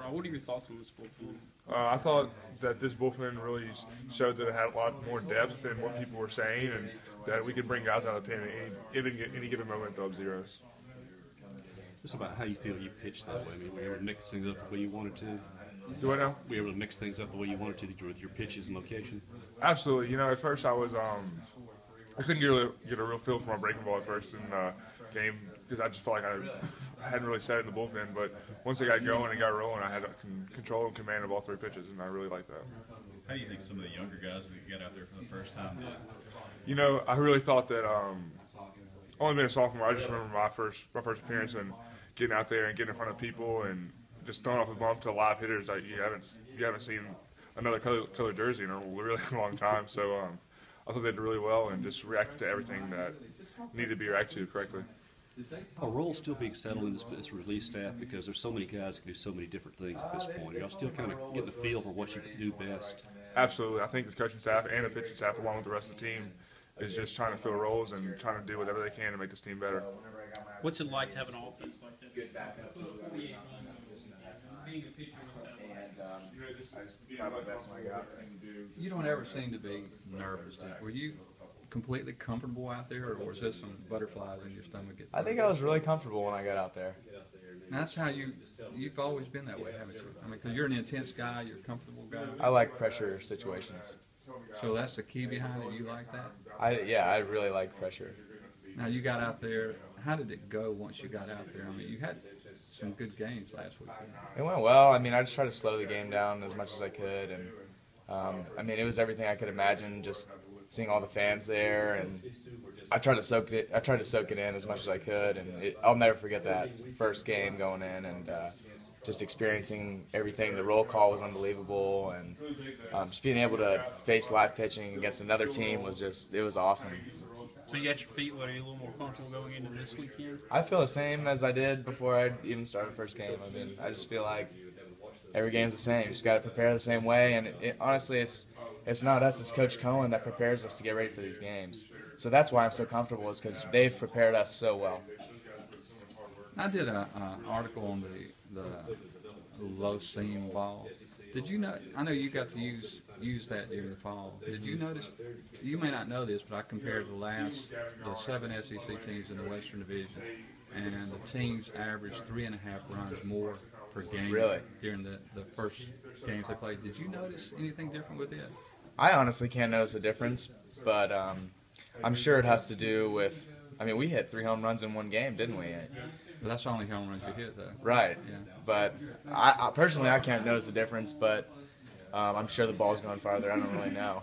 What are your thoughts on this bullpen? I thought that this bullpen really showed that it had a lot more depth than what people were saying, and that we could bring guys out of the pen at any given moment and throw up zeros. Just about how you feel you pitched that way. I mean, were you able to mix things up the way you wanted to? Do I know? Were you able to mix things up the way you wanted to with your pitches and location? Absolutely. You know, at first I was I couldn't get a real feel for my breaking ball at first in the game because I just felt like I hadn't really set it in the bullpen. But once I got going and got rolling, I had control and command of all three pitches, and I really liked that. How do you think some of the younger guys that got out there for the first time? You know, I really thought that only being a sophomore, I just remember my first appearance and getting out there and getting in front of people and just throwing off the bump to live hitters that you haven't seen another color jersey in a really long time. So I thought they did really well and just reacted to everything that needed to be reacted to correctly. Are roles still being settled in this relief staff because there's so many guys that can do so many different things at this point? Are y'all still kind of getting the feel for what you can do best? Absolutely. I think the coaching staff and the pitching staff, along with the rest of the team, is just trying to fill roles and trying to do whatever they can to make this team better. What's it like to have an offense like that? Being a pitcher, You don't ever seem to be nervous. Were you completely comfortable out there, or was there some butterflies in your stomach? I think I was really comfortable when I got out there. And that's how you've always been that way, haven't you? I mean, because you're an intense guy, you're a comfortable guy. I like pressure situations. So that's the key behind it. You like that? I really like pressure. Now you got out there. How did it go once you got out there? I mean, you had some good games last week. It went well. I mean, I just tried to slow the game down as much as I could, and I mean, it was everything I could imagine. Just seeing all the fans there, and I tried to soak it in as much as I could, and I'll never forget that first game going in and just experiencing everything. The roll call was unbelievable, and just being able to face live pitching against another team was awesome. So you got your feet wet. Are you a little more comfortable going into this weekend? I feel the same as I did before I even started the first game. I mean, I just feel like every game's the same. You just got to prepare the same way, and honestly, it's not us, it's Coach Cohen that prepares us to get ready for these games. So that's why I'm so comfortable, is because they've prepared us so well. I did an article on the low seam ball. Did you know? I know you got to use that during the fall. Did you notice? You may not know this, but I compared the 7 SEC teams in the Western Division, and the teams averaged 3.5 runs more per game during the first games they played. Did you notice anything different with it? I honestly can't notice a difference, but I'm sure it has to do with. I mean, we hit 3 home runs in one game, didn't we? But that's the only home runs you hit, though. Right. Yeah. But I personally, I can't notice a difference, but I'm sure the ball's going farther. I don't really know.